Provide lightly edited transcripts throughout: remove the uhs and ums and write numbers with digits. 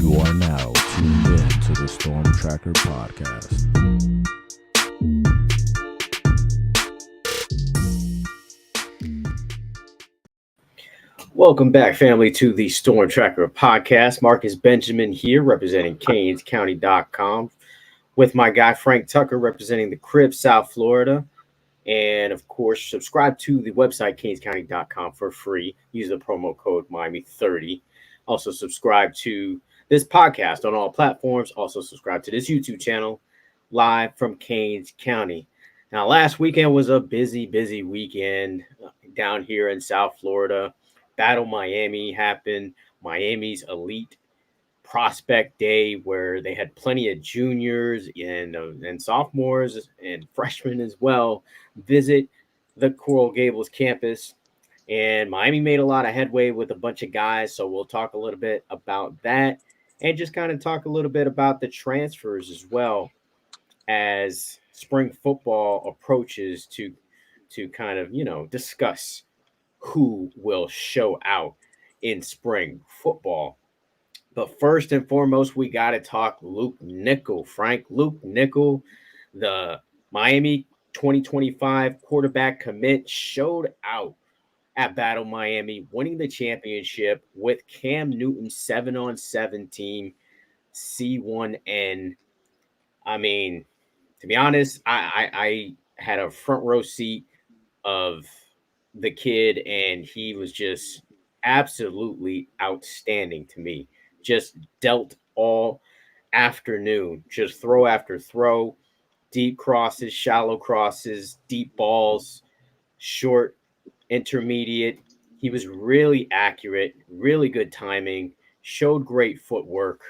You are now tuned in to the Storm Tracker podcast. Welcome back, family, to the Storm Tracker podcast. Marcus Benjamin here, representing CanesCounty.com, with my guy Frank Tucker, representing the Crib, South Florida. And of course, subscribe to the website CanesCounty.com for free. Use the promo code Miami30. Also, subscribe to this podcast on all platforms. Also, subscribe to this YouTube channel, live from Canes County. Now, last weekend was a busy weekend down here in South Florida. Battle Miami happened. Miami's elite prospect day, where they had plenty of juniors and sophomores and freshmen as well visit the Coral Gables campus. And Miami made a lot of headway with a bunch of guys. So we'll talk a little bit about that and just kind of talk a little bit about the transfers as well as spring football approaches to kind of, discuss who will show out in spring football. But first and foremost, we got to talk Luke Nichols. Luke Nichols, the Miami 2025 quarterback commit, showed out at Battle Miami, winning the championship with Cam Newton's 7-on-7 team, C1N. I mean, to be honest, I had a front row seat of the kid, and he was just absolutely outstanding to me. Just dealt all afternoon, just throw after throw, deep crosses, shallow crosses, deep balls, short, intermediate. He was really accurate, really good timing, showed great footwork.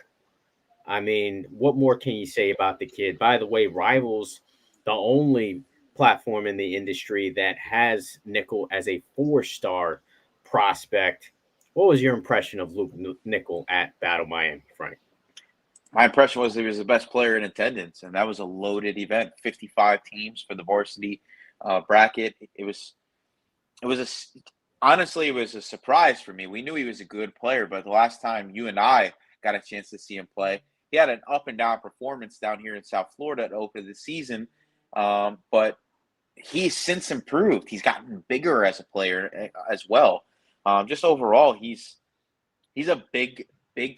I mean, what more can you say about the kid? By the way, Rivals, the only platform in the industry that has Nichols as a 4-star prospect. What was your impression of Luke Nichols at Battle Miami, Frank? My impression was he was the best player in attendance, and that was a loaded event. 55 teams for the varsity bracket. Honestly, it was a surprise for me. We knew he was a good player, but the last time you and I got a chance to see him play, he had an up and down performance down here in South Florida at open of the season. But he's since improved. He's gotten bigger as a player as well. Just overall, he's a big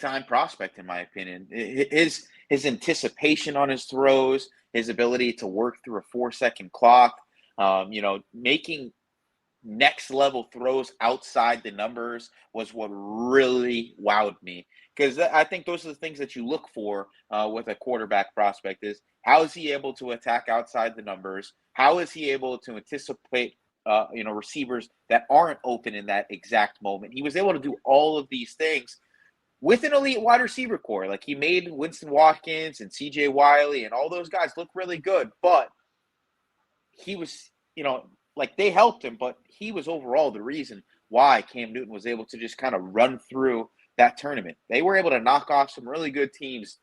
time prospect in my opinion. His anticipation on his throws, his ability to work through a 4-second clock, making next level throws outside the numbers was what really wowed me. Because I think those are the things that you look for with a quarterback prospect is how is he able to attack outside the numbers? How is he able to anticipate receivers that aren't open in that exact moment? He was able to do all of these things with an elite wide receiver core. Like he made Winston Watkins and CJ Wiley and all those guys look really good, but he was, they helped him, but he was overall the reason why Cam Newton was able to just kind of run through that tournament. They were able to knock off some really good teams,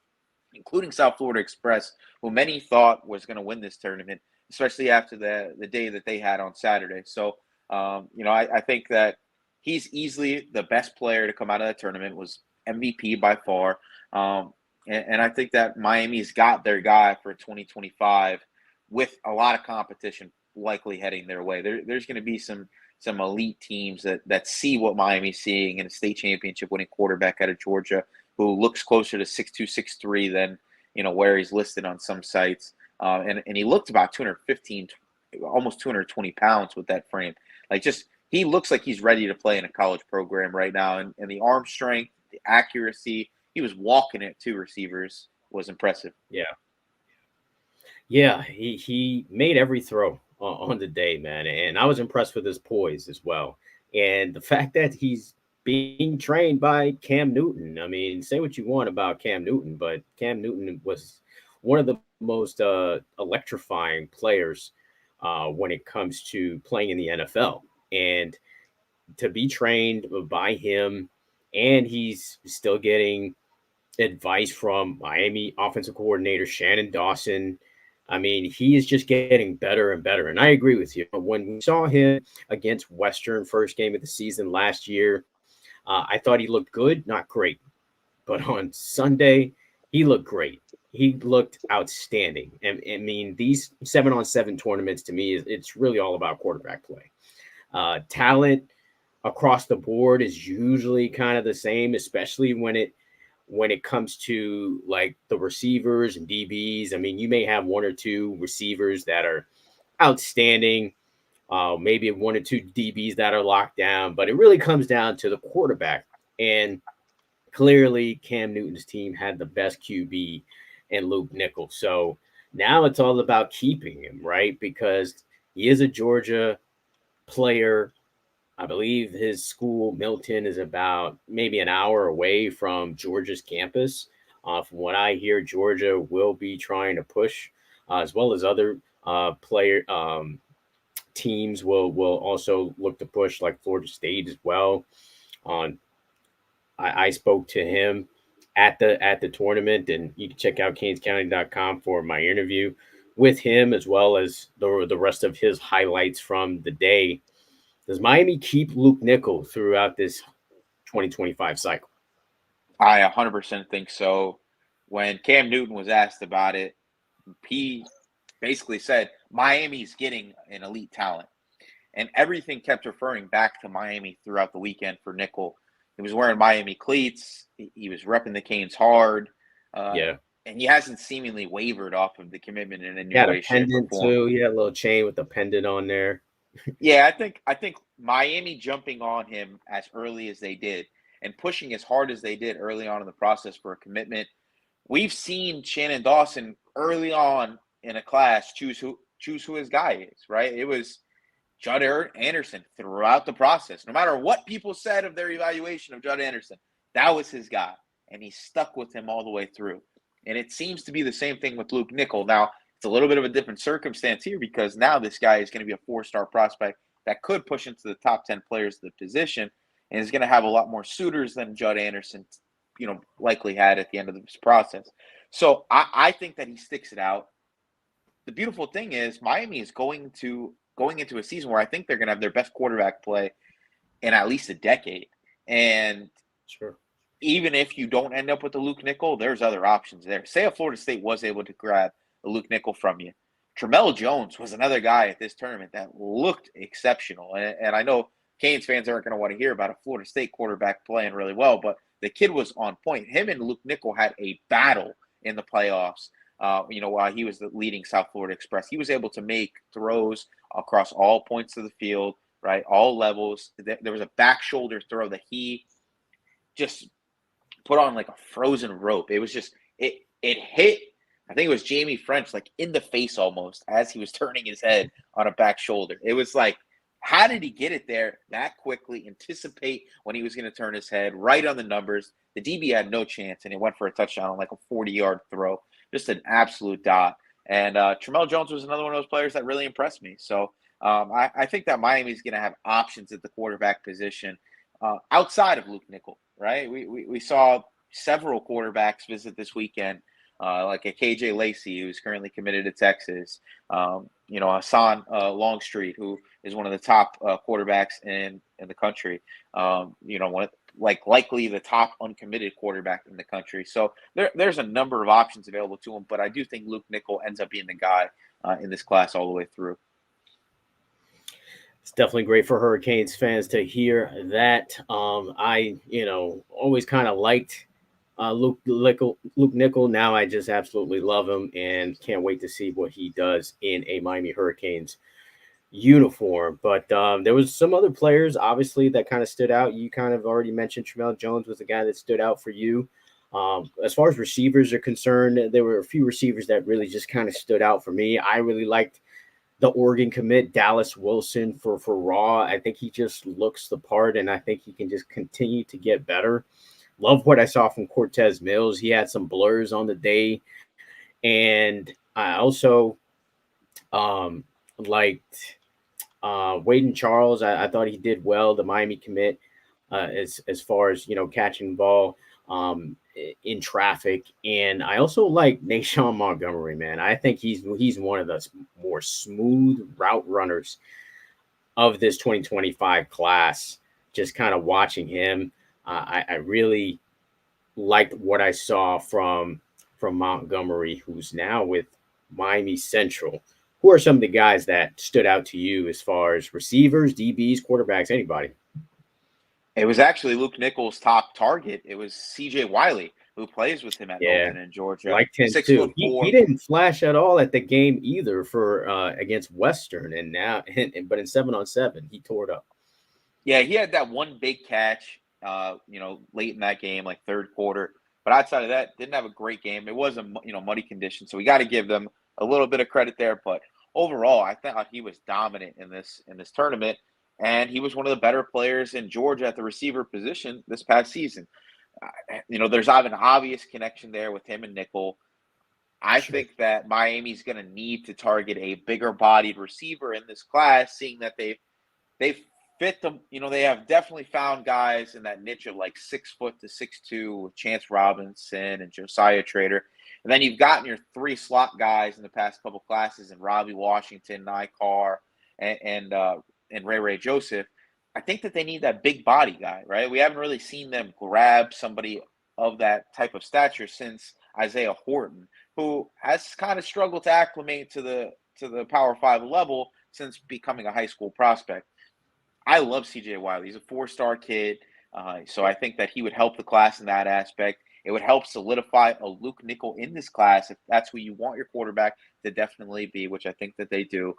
including South Florida Express, who many thought was going to win this tournament, especially after the day that they had on Saturday. So, I think that he's easily the best player to come out of that tournament, was MVP by far. And I think that Miami's got their guy for 2025 with a lot of competition likely heading their way. There's going to be some elite teams that see what Miami's seeing in a state championship winning quarterback out of Georgia who looks closer to 6'2", 6'3" than, where he's listed on some sites. And he looked about 215, almost 220 pounds with that frame. He looks like he's ready to play in a college program right now. And the arm strength, the accuracy, he was walking it to receivers, was impressive. Yeah, he made every throw on the day, man. And I was impressed with his poise as well. And the fact that he's being trained by Cam Newton. I mean, say what you want about Cam Newton, but Cam Newton was one of the most electrifying players when it comes to playing in the NFL. And to be trained by him, and he's still getting advice from Miami offensive coordinator Shannon Dawson. I mean, he is just getting better and better. And I agree with you. When we saw him against Western first game of the season last year, I thought he looked good, not great. but on Sunday, he looked great. He looked outstanding. And I mean, these 7-on-7 tournaments to me, it's really all about quarterback play. Talent across the board is usually kind of the same, especially when it comes to like the receivers and DBs. I mean, you may have one or two receivers that are outstanding, maybe one or two DBs that are locked down, but it really comes down to the quarterback. And clearly, Cam Newton's team had the best QB in Luke Nichols. So now it's all about keeping him, right? Because he is a Georgia player. I believe his school, Milton, is about maybe an hour away from Georgia's campus. From what I hear, Georgia will be trying to push, as well as other player teams will also look to push, like Florida State as well. On I spoke to him at the tournament, and you can check out canescounty.com for my interview with him, as well as the rest of his highlights from the day. Does Miami keep Luke Nichols throughout this 2025 cycle? I 100% think so. When Cam Newton was asked about it, he basically said Miami's getting an elite talent. And everything kept referring back to Miami throughout the weekend for Nichols. He was wearing Miami cleats. He was repping the Canes hard. Yeah. And he hasn't seemingly wavered off of the commitment in any He had way, a shape, or pendant form. too. He had a little chain with a pendant on there. Yeah, I think Miami jumping on him as early as they did and pushing as hard as they did early on in the process for a commitment. We've seen Shannon Dawson early on in a class choose who his guy is, right? It was Judd Anderson throughout the process. No matter what people said of their evaluation of Judd Anderson, that was his guy, and he stuck with him all the way through. And it seems to be the same thing with Luke Nichols. Now, it's a little bit of a different circumstance here because now this guy is going to be a 4-star prospect that could push into the top 10 players of the position and is going to have a lot more suitors than Judd Anderson, likely had at the end of this process. So I think that he sticks it out. The beautiful thing is Miami is going into a season where I think they're going to have their best quarterback play in at least a decade. And Sure. Even if you don't end up with a Luke Nichols, there's other options there. Say if Florida State was able to grab a Luke Nichols from you. Tramell Jones was another guy at this tournament that looked exceptional. And I know Canes fans aren't going to want to hear about a Florida State quarterback playing really well, but the kid was on point. Him and Luke Nichols had a battle in the playoffs. While he was the leading South Florida Express, he was able to make throws across all points of the field, right? All levels. There was a back shoulder throw that he just put on like a frozen rope. It was just, it hit, I think it was Jamie French, like in the face almost as he was turning his head on a back shoulder. It was like, how did he get it there that quickly, anticipate when he was going to turn his head, right on the numbers? The DB had no chance, and it went for a touchdown on like a 40-yard throw. Just an absolute dot. And Tramell Jones was another one of those players that really impressed me. So I think that Miami's going to have options at the quarterback position outside of Luke Nichols, right? We saw several quarterbacks visit this weekend, like a KJ Lacey, who's currently committed to Texas. Hassan Longstreet, who is one of the top quarterbacks in the country. Likely the top uncommitted quarterback in the country. So there's a number of options available to him, but I do think Luke Nichols ends up being the guy in this class all the way through. It's definitely great for Hurricanes fans to hear that. I always kind of liked Luke Nichols. Now I just absolutely love him and can't wait to see what he does in a Miami Hurricanes uniform. But there was some other players, obviously, that kind of stood out. You kind of already mentioned Tramell Jones was the guy that stood out for you. As far as receivers are concerned, there were a few receivers that really just kind of stood out for me. I really liked the Oregon commit, Dallas Wilson for Raw. I think he just looks the part, and I think he can just continue to get better. Love what I saw from Cortez Mills. He had some blurs on the day. And I also liked Waden Charles. I thought he did well, the Miami commit, as far as, catching the ball in traffic. And I also like Naishawn Montgomery, man. I think he's one of the more smooth route runners of this 2025 class. Just kind of watching him, I really liked what I saw from Montgomery, who's now with Miami Central. Who are some of the guys that stood out to you as far as receivers, DBs, quarterbacks, anybody? It was actually Luke Nichols' top target. It was C.J. Wiley, who plays with him at Yeah, Milton in Georgia. liked him Six too. foot He four. didn't flash at all at the game either for against Western, and now but in 7-on-7 he tore it up. Yeah, he had that one big catch, late in that game, like third quarter. But outside of that, didn't have a great game. It was a muddy condition, so we got to give them a little bit of credit there. But overall, I thought he was dominant in this tournament, and he was one of the better players in Georgia at the receiver position this past season. There's an obvious connection there with him and Nickel. I Sure. think that Miami's going to need to target a bigger bodied receiver in this class, seeing that they've fit them. They have definitely found guys in that niche of like 6 foot to 6'2" with Chance Robinson and Josiah Trader. And then you've gotten your three slot guys in the past couple classes in Robbie Washington, Niichel, and Ray Joseph. I think that they need that big body guy, right? We haven't really seen them grab somebody of that type of stature since Isaiah Horton, who has kind of struggled to acclimate to the Power 5 level since becoming a high school prospect. I love C.J. Wiley. He's a 4-star kid, so I think that he would help the class in that aspect. It would help solidify a Luke Nichol in this class if that's who you want your quarterback to definitely be, which I think that they do.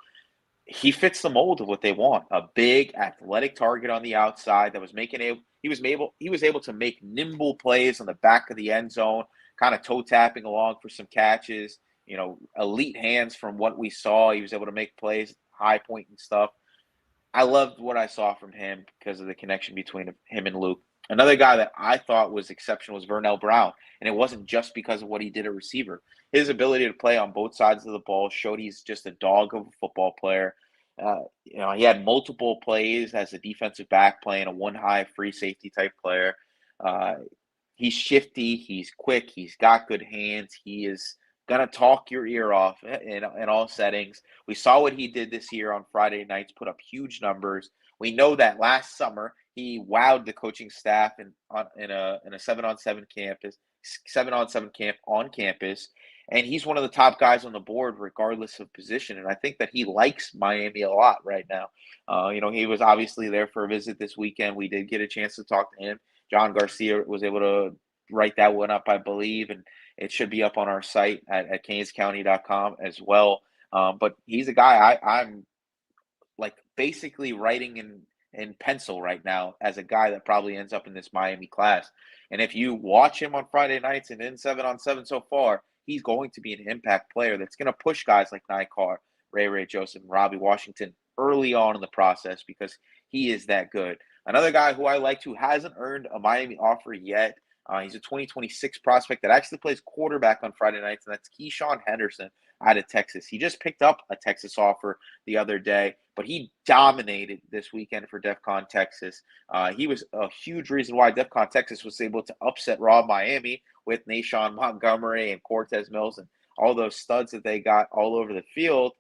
He fits the mold of what they want. A big athletic target on the outside that was he was able to make nimble plays on the back of the end zone, kind of toe tapping along for some catches, elite hands from what we saw. He was able to make plays, high point and stuff. I loved what I saw from him because of the connection between him and Luke. Another guy that I thought was exceptional was Vernell Brown, and it wasn't just because of what he did at receiver. His ability to play on both sides of the ball showed he's just a dog of a football player. He had multiple plays as a defensive back playing a one-high free safety type player. He's shifty, he's quick, he's got good hands, he is gonna talk your ear off in all settings. We saw what he did this year on Friday nights, put up huge numbers. We know that last summer he wowed the coaching staff in a 7-on-7 camp on campus, and he's one of the top guys on the board regardless of position. And I think that he likes Miami a lot right now. He was obviously there for a visit this weekend. We did get a chance to talk to him. John Garcia was able to write that one up, I believe, and it should be up on our site at canescounty.com as well. But he's a guy I'm like basically writing in pencil right now as a guy that probably ends up in this Miami class. And if you watch him on Friday nights and in 7-on-7 so far, he's going to be an impact player that's going to push guys like Niichel, Ray Joseph, and Robbie Washington early on in the process because he is that good. Another guy who I liked who hasn't earned a Miami offer yet. He's a 2026 prospect that actually plays quarterback on Friday nights, and that's Keyshawn Henderson out of Texas. He just picked up a Texas offer the other day, but he dominated this weekend for DEFCON Texas. He was a huge reason why DEFCON Texas was able to upset Raw Miami with Nashawn Montgomery and Cortez Mills and all those studs that they got all over the field.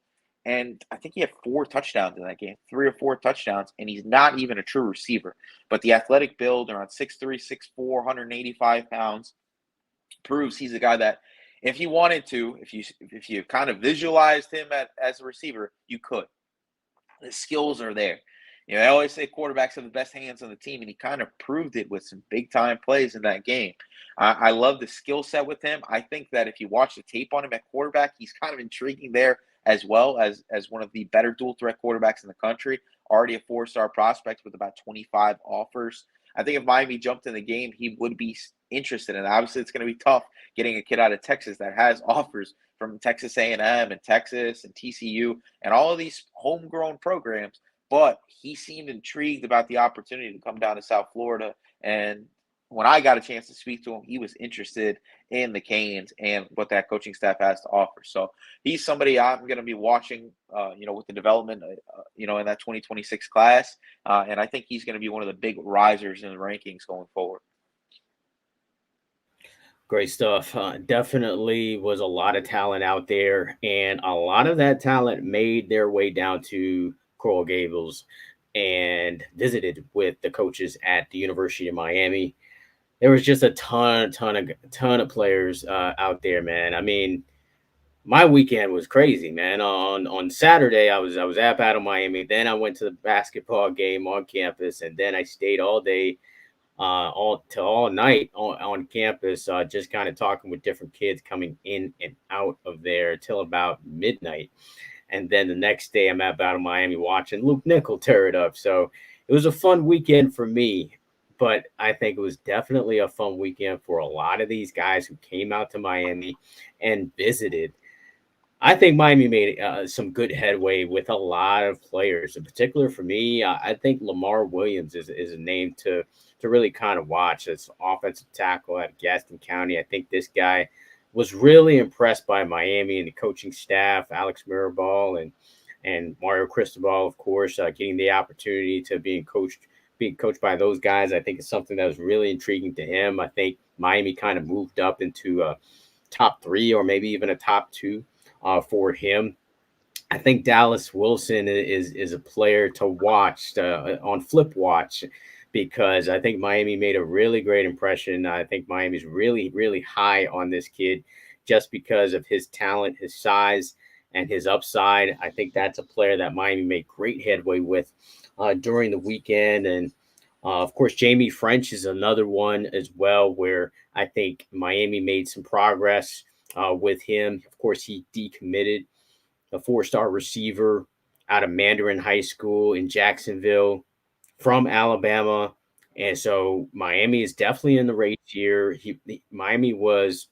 And I think he had 4 touchdowns in that game, 3 or 4 touchdowns, and he's not even a true receiver. But the athletic build around 6'3", 6'4", 185 pounds proves he's a guy that if you wanted to, if you kind of visualized him as a receiver, you could. The skills are there. I always say quarterbacks have the best hands on the team, and he kind of proved it with some big-time plays in that game. I love the skill set with him. I think that if you watch the tape on him at quarterback, he's kind of intriguing there as well as one of the better dual-threat quarterbacks in the country, already a 4-star prospect with about 25 offers. I think if Miami jumped in the game, he would be interested. And obviously, it's going to be tough getting a kid out of Texas that has offers from Texas A&M and Texas and TCU and all of these homegrown programs. But he seemed intrigued about the opportunity to come down to South Florida. And when I got a chance to speak to him, he was interested in the Canes and what that coaching staff has to offer. So he's somebody I'm going to be watching, with the development, in that 2026 class. And I think he's going to be one of the big risers in the rankings going forward. Great stuff. Definitely was a lot of talent out there, and a lot of that talent made their way down to Coral Gables and visited with the coaches at the University of Miami. there was just a ton of players out there, man. I mean, my weekend was crazy, man. On Saturday, I was out of Miami. Then I went to the basketball game on campus, and then I stayed all day, all night on campus, just kind of talking with different kids coming in and out of there till about midnight. And then the next day, I'm out of Miami watching Luke Nichols tear it up. So it was a fun weekend for me. But I think it was definitely a fun weekend for a lot of these guys who came out to Miami and visited. I think Miami made some good headway with a lot of players. In particular, for me, I think Lamar Williams is a name to really kind of watch as offensive tackle at Gaston County. I think this guy was really impressed by Miami and the coaching staff, Alex Mirabal and Mario Cristobal, of course, getting the opportunity to being coached by those guys. I think it's something that was really intriguing to him. I think Miami kind of moved up into a top three or maybe even a top two for him. I think Dallas Wilson is a player to watch on Flip Watch because I think Miami made a really great impression. I think Miami's really high on this kid just because of his talent, his size, and his upside. I think that's a player that Miami made great headway with during the weekend. And of course, Jamie French is another one as well, where I think Miami made some progress with him. Of course, he decommitted, a four-star receiver out of Mandarin High School in Jacksonville from Alabama. And so Miami is definitely in the race here. Miami was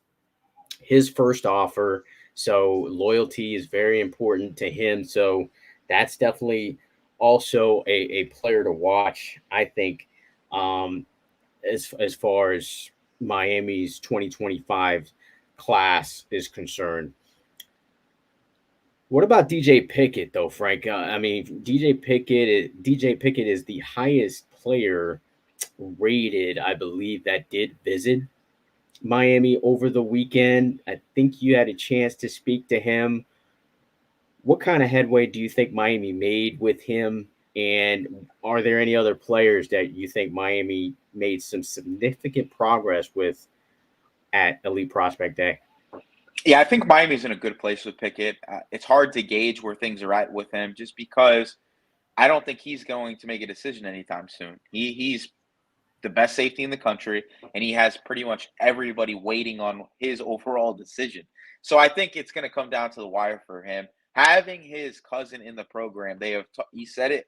his first offer. So loyalty is very important to him. So that's definitely also a player to watch, I think, um, as far as Miami's 2025 class is concerned. What about DJ Pickett though, Frank? I mean, DJ Pickett is the highest player rated, I believe, that did visit Miami over the weekend. I think you had a chance to speak to him. What kind of headway do you think Miami made with him? And are there any other players that you think Miami made some significant progress with at Elite Prospect Day? Yeah, I think Miami's in a good place with Pickett. It's hard to gauge where things are at with him just because I don't think he's going to make a decision anytime soon. He's the best safety in the country, and he has pretty much everybody waiting on his overall decision. So I think it's going to come down to the wire for him. Having his cousin in the program, he said it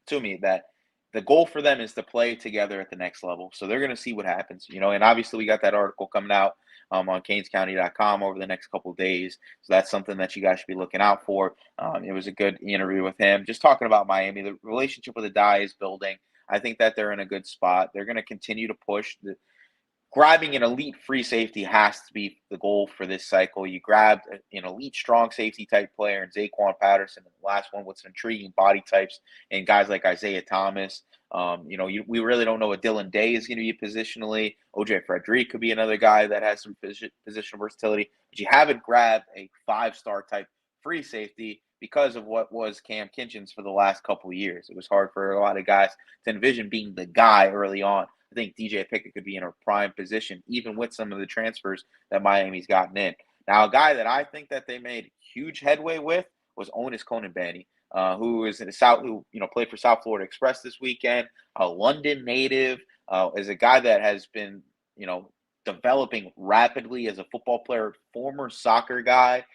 to me that the goal for them is to play together at the next level. So they're going to see what happens, and obviously we got that article coming out on canescounty.com over the next couple of days. So that's something that you guys should be looking out for. It was a good interview with him. Just talking about Miami, the relationship with the Dye is building. I think that they're in a good spot. They're going to continue to push. Grabbing an elite free safety has to be the goal for this cycle. You grabbed an elite strong safety type player in Zaquan Patterson, and the last one with some intriguing body types and guys like Isaiah Thomas. We really don't know what Dylan Day is going to be positionally. OJ Frederick could be another guy that has some positional versatility, but you haven't grabbed a 5-star type free safety because of what was Cam Kinchins for the last couple of years. It was hard for a lot of guys to envision being the guy early on. I think DJ Pickett could be in a prime position, even with some of the transfers that Miami's gotten in. Now, a guy that I think that they made huge headway with was Onis Konanbanny, who is in the South, who played for South Florida Express this weekend. A London native, is a guy that has been developing rapidly as a football player, former soccer guy.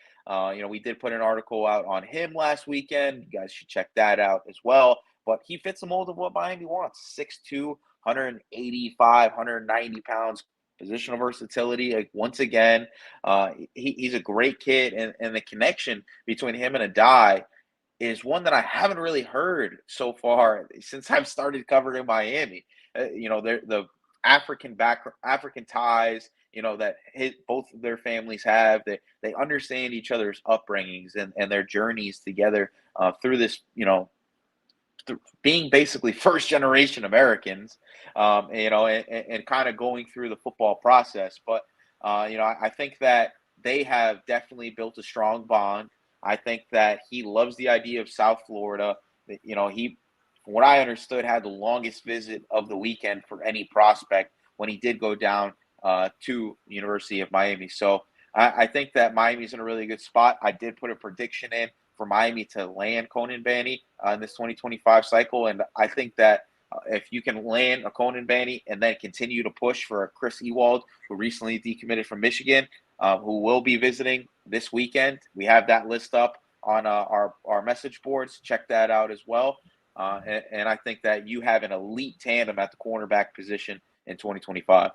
We did put an article out on him last weekend. You guys should check that out as well. But he fits the mold of what Miami wants: 6'2", 185, 190 pounds, positional versatility. Like, once again, he's a great kid, and the connection between him and Adai is one that I haven't really heard so far since I've started covering Miami. The African ties, that both of their families have. They understand each other's upbringings and their journeys together through this, being basically first generation Americans, and kind of going through the football process. But, I think that they have definitely built a strong bond. I think that he loves the idea of South Florida. He, from what I understood, had the longest visit of the weekend for any prospect when he did go down to University of Miami. So I think that Miami's in a really good spot. I did put a prediction in for Miami to land Conan Banny in this 2025 cycle, and I think that if you can land a Conan Banny and then continue to push for a Chris Ewald, who recently decommitted from Michigan, who will be visiting this weekend. We have that list up on our message boards. Check that out as well. And I think that you have an elite tandem at the cornerback position in 2025.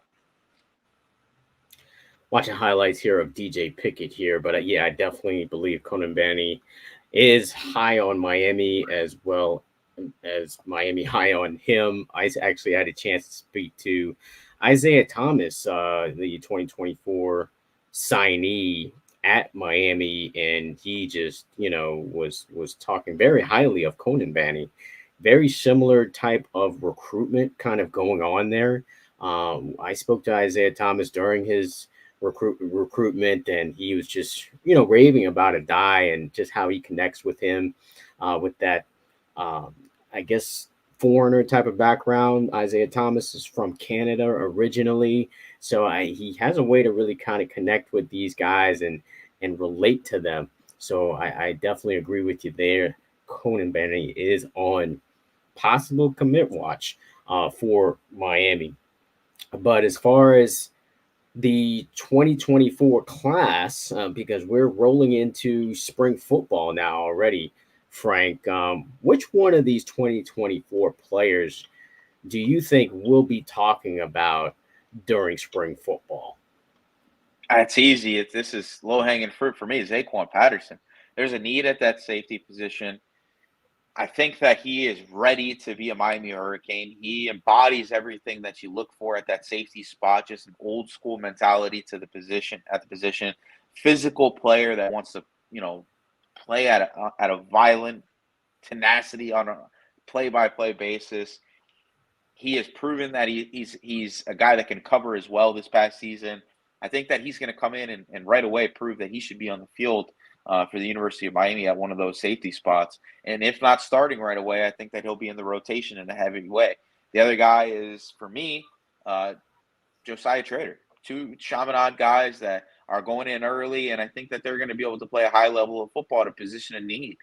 Watching highlights here of DJ Pickett here, but I definitely believe Conan Banny is high on Miami as well as Miami high on him. I actually had a chance to speak to Isaiah Thomas, the 2024 signee at Miami, and he just was talking very highly of Conan Banny. Very similar type of recruitment kind of going on there. I spoke to Isaiah Thomas during his recruitment, and he was just raving about a die and just how he connects with him with that I guess foreigner type of background. Isaiah Thomas is from Canada originally, so he has a way to really kind of connect with these guys and relate to them. So I definitely agree with you there. Conan Banny is on possible commit watch for Miami. But as far as the 2024 class, because we're rolling into spring football now already, Frank, which one of these 2024 players do you think we'll be talking about during spring football? It's easy. This is low-hanging fruit for me. Zaquan Patterson. There's a need at that safety position. I think that he is ready to be a Miami Hurricane. He embodies everything that you look for at that safety spot, just an old school mentality to the position, physical player that wants to, play at a violent tenacity on a play-by-play basis. He has proven that he's a guy that can cover as well this past season. I think that he's going to come in and right away prove that he should be on the field for the University of Miami at one of those safety spots. And if not starting right away, I think that he'll be in the rotation in a heavy way. The other guy is, for me, Josiah Trader. Two Chaminade guys that are going in early, and I think that they're going to be able to play a high level of football at a position of need.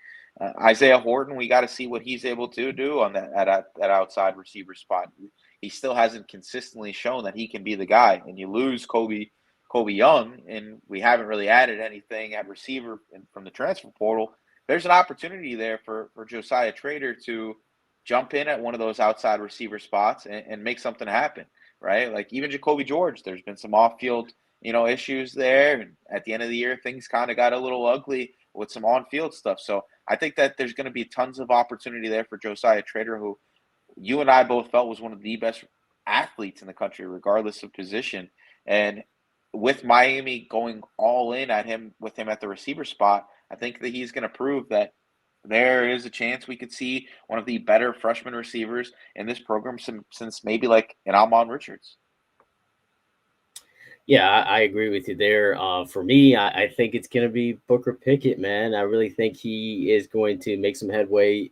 Isaiah Horton, we got to see what he's able to do on that outside receiver spot. He still hasn't consistently shown that he can be the guy. And you lose Kobe Young, and we haven't really added anything at receiver from the transfer portal. There's an opportunity there for Josiah Trader to jump in at one of those outside receiver spots and make something happen, right? Like even Jacoby George, there's been some off-field, issues there. And at the end of the year, things kind of got a little ugly with some on-field stuff. So I think that there's going to be tons of opportunity there for Josiah Trader, who you and I both felt was one of the best athletes in the country, regardless of position. And with Miami going all in with him at the receiver spot, I think that he's going to prove that there is a chance we could see one of the better freshman receivers in this program since maybe like an Almon Richards. Yeah, I agree with you there. For me, I think it's going to be Booker Pickett, man. I really think he is going to make some headway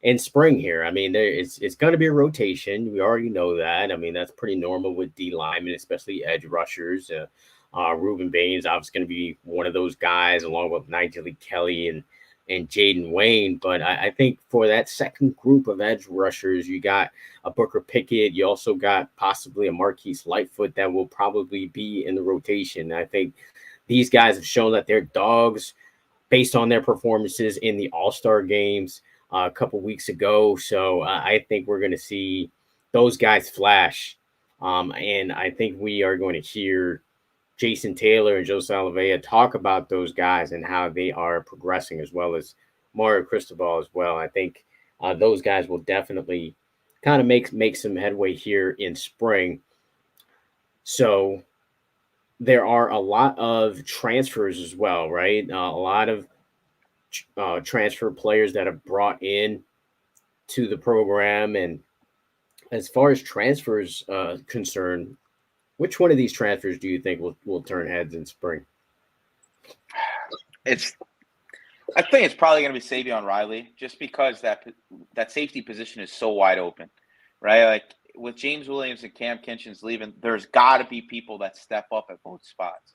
in spring here. I mean, it's going to be a rotation. We already know that. I mean, that's pretty normal with D linemen, especially edge rushers. Reuben Baines obviously going to be one of those guys, along with Niichel Kelly and Jaden Wayne. But I think for that second group of edge rushers, you got a Booker Pickett. You also got possibly a Marquise Lightfoot that will probably be in the rotation. I think these guys have shown that they're dogs based on their performances in the All-Star games a couple weeks ago. So I think we're going to see those guys flash. And I think we are going to hear Jason Taylor and Joe Salavea talk about those guys and how they are progressing, as well as Mario Cristobal as well. I think those guys will definitely kind of make some headway here in spring. So there are a lot of transfers as well, right? A lot of transfer players that have brought in to the program. And as far as transfers concerned, which one of these transfers do you think will turn heads in spring? I think it's probably going to be Savon Riley, just because that safety position is so wide open, right? Like with James Williams and Cam Kinchens leaving, there's got to be people that step up at both spots.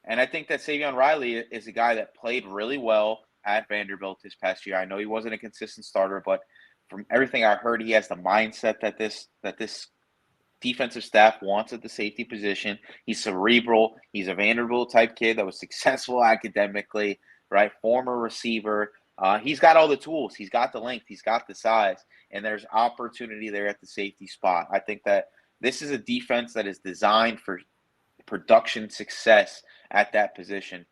And I think that Savon Riley is a guy that played really well at Vanderbilt this past year. I know he wasn't a consistent starter, but from everything I heard, he has the mindset that this defensive staff wants at the safety position. He's cerebral. He's a Vanderbilt type kid that was successful academically, right? Former receiver. He's got all the tools. He's got the length. He's got the size. And there's opportunity there at the safety spot. I think that this is a defense that is designed for production success at that position.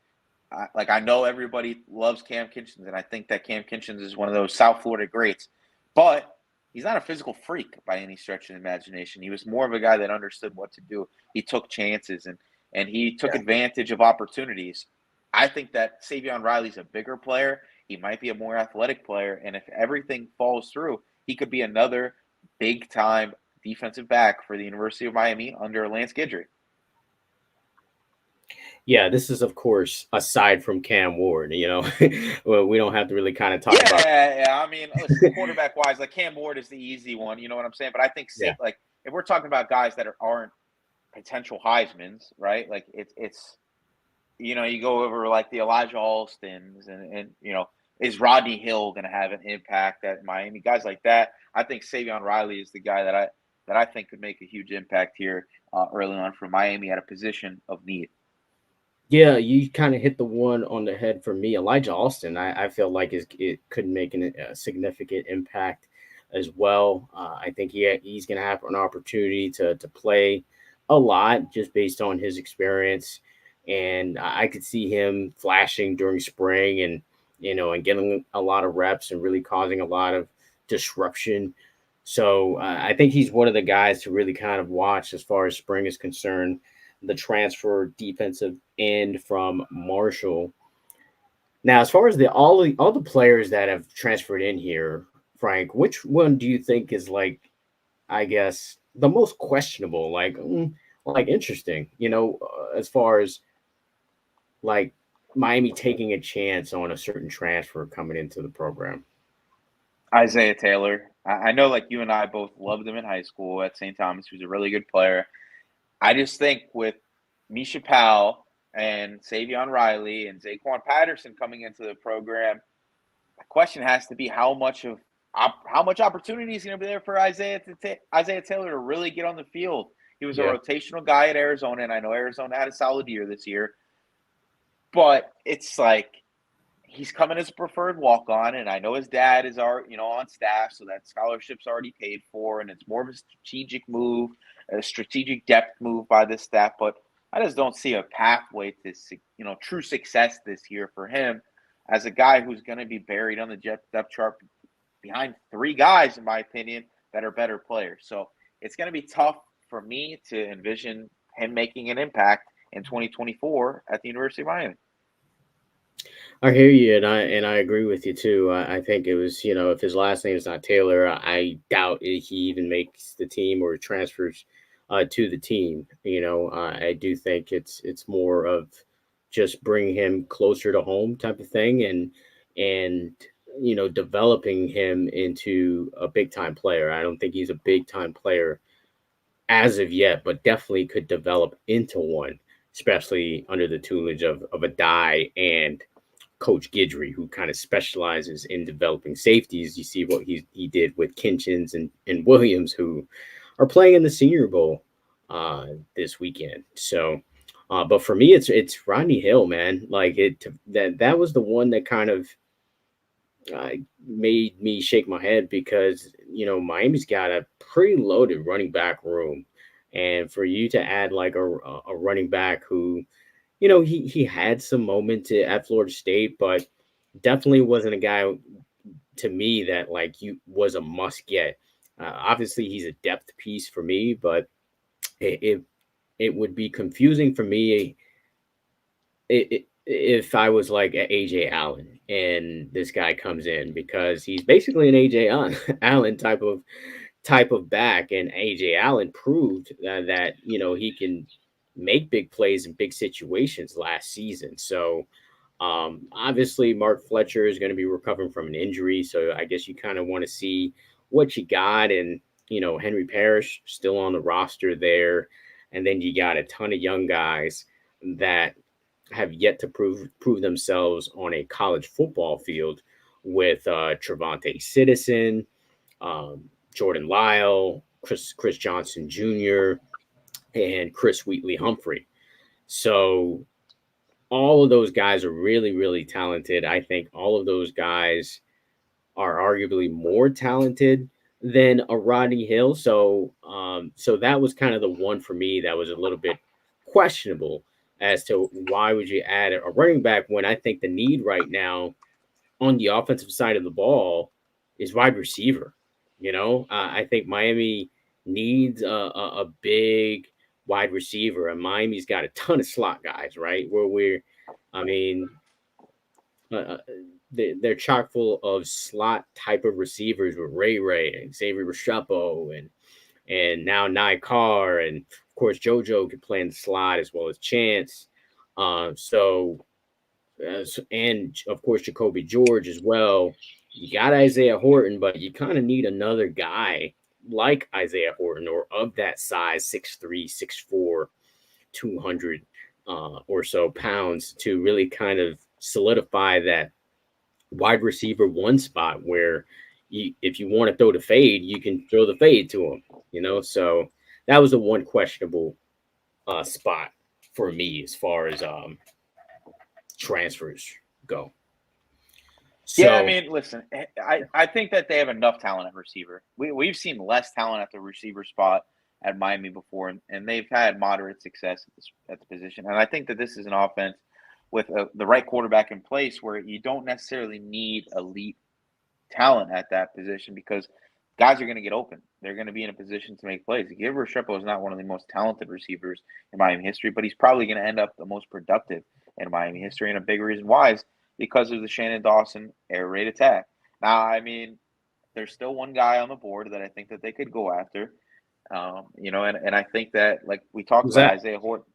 I know everybody loves Cam Kinchens, and I think that Cam Kinchens is one of those South Florida greats. But he's not a physical freak by any stretch of the imagination. He was more of a guy that understood what to do. He took chances, and he took advantage of opportunities. I think that Savon Riley's a bigger player. He might be a more athletic player, and if everything falls through, he could be another big-time defensive back for the University of Miami under Lance Guidry. Yeah, this is, of course, aside from Cam Ward. Well, we don't have to really kind of talk about. Yeah. I mean, listen, quarterback-wise, like Cam Ward is the easy one. You know what I'm saying? But I think, like, if we're talking about guys that aren't potential Heismans, right? Like, it's you go over like the Elijah Alstons and is Rodney Hill going to have an impact at Miami? Guys like that. I think Savon Riley is the guy that I think could make a huge impact here early on for Miami at a position of need. Yeah, you kind of hit the one on the head for me. Elijah Alston, I feel like it could make a significant impact as well. I think he's going to have an opportunity to play a lot just based on his experience. And I could see him flashing during spring and getting a lot of reps and really causing a lot of disruption. So I think he's one of the guys to really kind of watch as far as spring is concerned. The transfer defensive end from Marshall. Now, as far as all the players that have transferred in here, Frank, which one do you think is I guess the most questionable, like interesting, as far as like Miami taking a chance on a certain transfer coming into the program? Isaiah Taylor. I know, like, you and I both loved him in high school at St. Thomas. He was a really good player. I just think with Misha Powell and Savon Riley and Zaquan Patterson coming into the program, the question has to be how much opportunity is going to be there for Isaiah Taylor to really get on the field. He was a rotational guy at Arizona, and I know Arizona had a solid year this year. But it's like he's coming as a preferred walk-on, and I know his dad is on staff, so that scholarship's already paid for, and it's more of a strategic move, a strategic depth move by this staff. But I just don't see a pathway to true success this year for him as a guy who's going to be buried on the depth chart behind three guys, in my opinion, that are better players. So it's going to be tough for me to envision him making an impact in 2024 at the University of Miami. I hear you, and I agree with you too. I think it was, if his last name is not Taylor, I doubt he even makes the team or transfers to the team. I do think it's more of just bringing him closer to home type of thing, and developing him into a big time player. I don't think he's a big time player as of yet, but definitely could develop into one, especially under the tutelage of a Dye and Coach Guidry, who kind of specializes in developing safeties. You see what he did with Kinchens and Williams, who are playing in the Senior Bowl this weekend. So, but for me, it's Rodney Hill, man. That was the one that kind of made me shake my head because Miami's got a pretty loaded running back room, and for you to add like a running back who, he had some moments at Florida State, but definitely wasn't a guy to me that was a must get. Obviously, he's a depth piece for me, but it would be confusing for me if I was like an AJ Allen and this guy comes in, because he's basically an AJ Allen type of back, and AJ Allen proved that he can make big plays in big situations last season. So obviously Mark Fletcher is going to be recovering from an injury, so I guess you kind of want to see what you got, and Henry Parrish still on the roster there. And then you got a ton of young guys that have yet to prove themselves on a college football field with Trevante Citizen, Jordan Lyle, Chris Johnson Jr., and Chris Wheatley Humphrey. So all of those guys are really, really talented. I think all of those guys are arguably more talented than a Rodney Hill. So that was kind of the one for me that was a little bit questionable as to why would you add a running back when I think the need right now on the offensive side of the ball is wide receiver. I think Miami needs a big wide receiver, and Miami's got a ton of slot guys, right? I mean, uh, they're chock full of slot type of receivers with Ray and Xavier Restrepo and now Niichel, and of course JoJo could play in the slot as well as Chance. And of course Jacoby George as well. You got Isaiah Horton, but you kind of need another guy like Isaiah Horton or of that size, 6'3", 6'4", 200 or so pounds to really kind of solidify that wide receiver one spot where if you want to throw the fade, you can throw the fade to him, So that was the one questionable spot for me as far as transfers go. So, yeah, I mean, listen, I think that they have enough talent at receiver. We've seen less talent at the receiver spot at Miami before, and they've had moderate success at the position. And I think that this is an offense with the right quarterback in place where you don't necessarily need elite talent at that position because guys are going to get open. They're going to be in a position to make plays. Xavier Restrepo is not one of the most talented receivers in Miami history, but he's probably going to end up the most productive in Miami history. And a big reason why is because of the Shannon Dawson air raid attack. Now, I mean, there's still one guy on the board that I think that they could go after. And I think that, like we talked about, Isaiah Horton,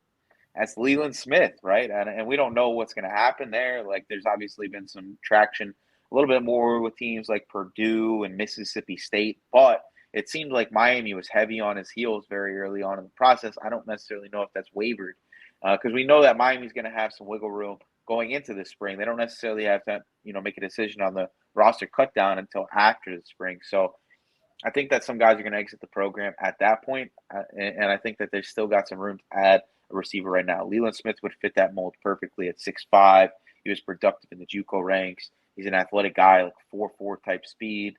that's Leland Smith, right? And we don't know what's going to happen there. Like, there's obviously been some traction a little bit more with teams like Purdue and Mississippi State, but it seemed like Miami was heavy on his heels very early on in the process. I don't necessarily know if that's wavered because we know that Miami's going to have some wiggle room going into the spring. They don't necessarily have to, make a decision on the roster cut down until after the spring. So I think that some guys are going to exit the program at that point, and I think that they've still got some room to add a receiver right now. Leland Smith would fit that mold perfectly at 6'5". He was productive in the JUCO ranks. He's an athletic guy, like 4.4 type speed.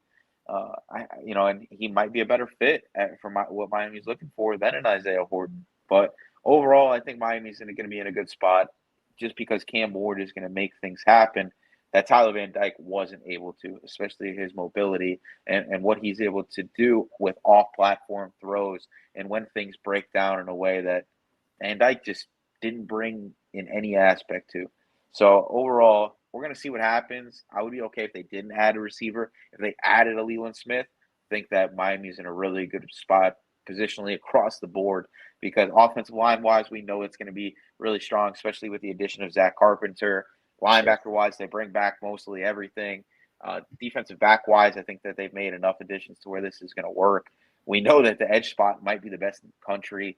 And he might be a better fit for what Miami's looking for than an Isaiah Horton. But overall, I think Miami's going to be in a good spot just because Cam Ward is going to make things happen that Tyler Van Dyke wasn't able to, especially his mobility and what he's able to do with off-platform throws and when things break down in a way that Van Dyke just didn't bring in any aspect to. So overall, we're going to see what happens. I would be okay if they didn't add a receiver. If they added a Leland Smith, I think that Miami's in a really good spot positionally across the board because offensive line-wise, we know it's going to be really strong, especially with the addition of Zach Carpenter. Linebacker-wise, they bring back mostly everything. Defensive back-wise, I think that they've made enough additions to where this is going to work. We know that the edge spot might be the best in the country.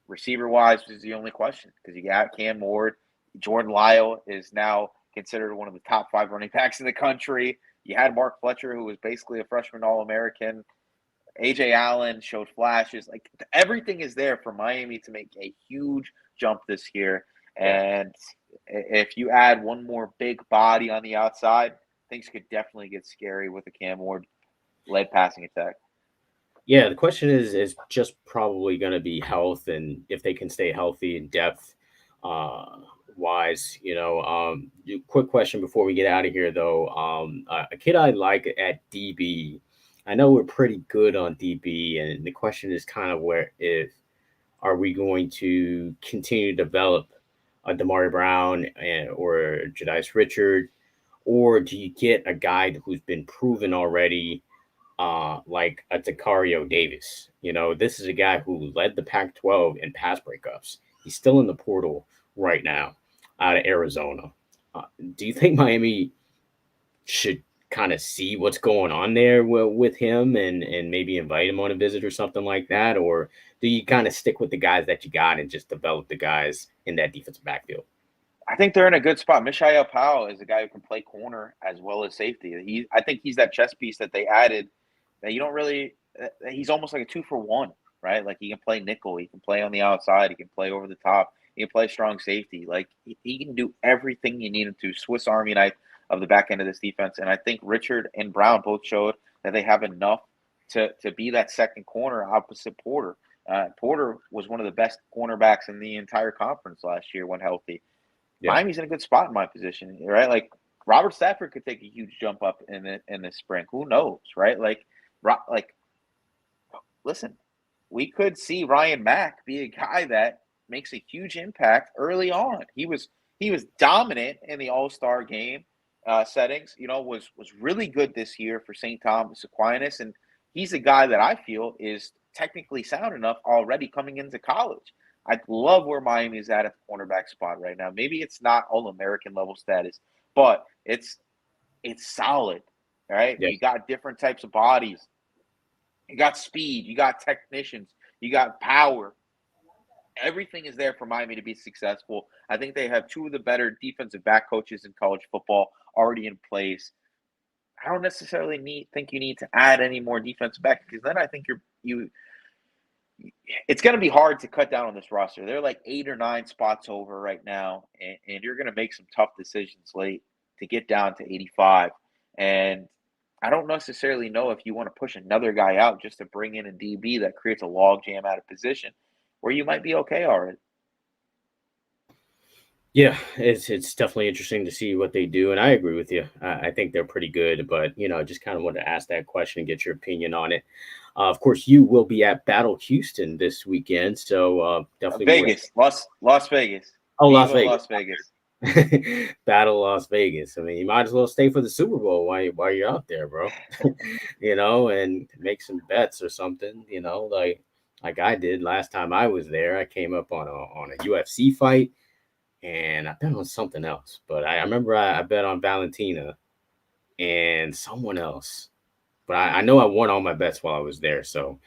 Receiver-wise is the only question because you got Cam Ward. Jordan Lyle is now considered one of the top 5 running backs in the country. You had Mark Fletcher, who was basically a freshman All-American. A.J. Allen showed flashes. Like, everything is there for Miami to make a huge jump this year. And if you add one more big body on the outside, things could definitely get scary with a Cam Ward-led passing attack. Yeah, the question is just probably going to be health and if they can stay healthy and depth wise. Quick question before we get out of here, though. A kid I like at DB, I know we're pretty good on DB, and the question is kind of are we going to continue to develop Damari Brown or Jadice Richard, or do you get a guy who's been proven already, like a Takario Davis? This is a guy who led the Pac-12 in pass breakups. He's still in the portal right now out of Arizona. Do you think Miami should kind of see what's going on there with him and maybe invite him on a visit or something like that? Or do you kind of stick with the guys that you got and just develop the guys in that defensive backfield? I think they're in a good spot. Mishael Powell is a guy who can play corner as well as safety. I think he's that chess piece that they added that you don't really – he's almost like a 2-for-1, right? Like he can play nickel. He can play on the outside. He can play over the top. He can play strong safety. Like he can do everything you need him to. Swiss Army knife of the back end of this defense. And I think Richard and Brown both showed that they have enough to be that second corner opposite Porter. Porter was one of the best cornerbacks in the entire conference last year when healthy. Yeah. Miami's in a good spot in my position, right? Like Robert Stafford could take a huge jump up in the spring. Who knows, right? Like, listen, we could see Ryan Mack be a guy that makes a huge impact early on. He was dominant in the All-Star game settings. Was really good this year for St. Thomas Aquinas, and he's a guy that I feel is technically sound enough already coming into college. I love where Miami is at the cornerback spot right now. Maybe it's not All-American level status, but it's solid, right? Yes. You got different types of bodies. You got speed. You got technicians. You got power. Everything is there for Miami to be successful. I think they have two of the better defensive back coaches in college football already in place. I don't necessarily think you need to add any more defensive back because then I think it's going to be hard to cut down on this roster. They're like 8 or 9 spots over right now, and you're going to make some tough decisions late to get down to 85. And I don't necessarily know if you want to push another guy out just to bring in a DB that creates a logjam out of position where you might be okay already. Yeah, it's definitely interesting to see what they do, and I agree with you. I think they're pretty good, but just kind of wanted to ask that question and get your opinion on it. Of course, you will be at Battle Houston this weekend, so definitely Vegas, Las Vegas. Oh, Las Vegas. Las Vegas. Battle Las Vegas. I mean, you might as well stay for the Super Bowl while you're out there, bro. And make some bets or something. Like I did last time I was there. I came up on a UFC fight. And I bet on something else, but I remember I bet on Valentina and someone else. But I know I won all my bets while I was there. So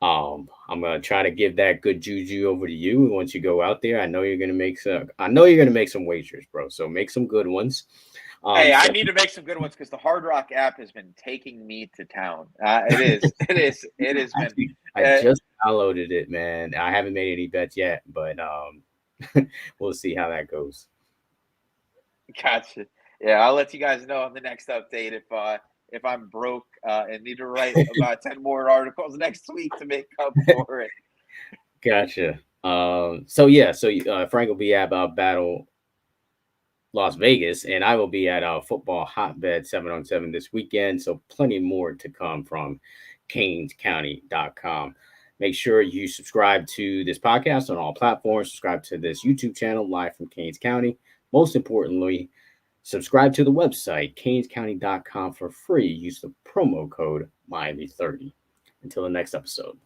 I'm gonna try to give that good juju over to you once you go out there. I know you're gonna make some wagers, bro. So make some good ones. I need to make some good ones because the Hard Rock app has been taking me to town. It has been. I just downloaded it, man. I haven't made any bets yet, but we'll see how that goes. Gotcha. Yeah, I'll let you guys know on the next update if I'm broke and need to write about 10 more articles next week to make up for it. Gotcha. So Frank will be at Battle Las Vegas, and I will be at Football Hotbed 7-on-7 this weekend. So plenty more to come from CanesCounty.com. Make sure you subscribe to this podcast on all platforms. Subscribe to this YouTube channel live from Canes County. Most importantly, subscribe to the website, CanesCounty.com for free. Use the promo code Miami30. Until the next episode.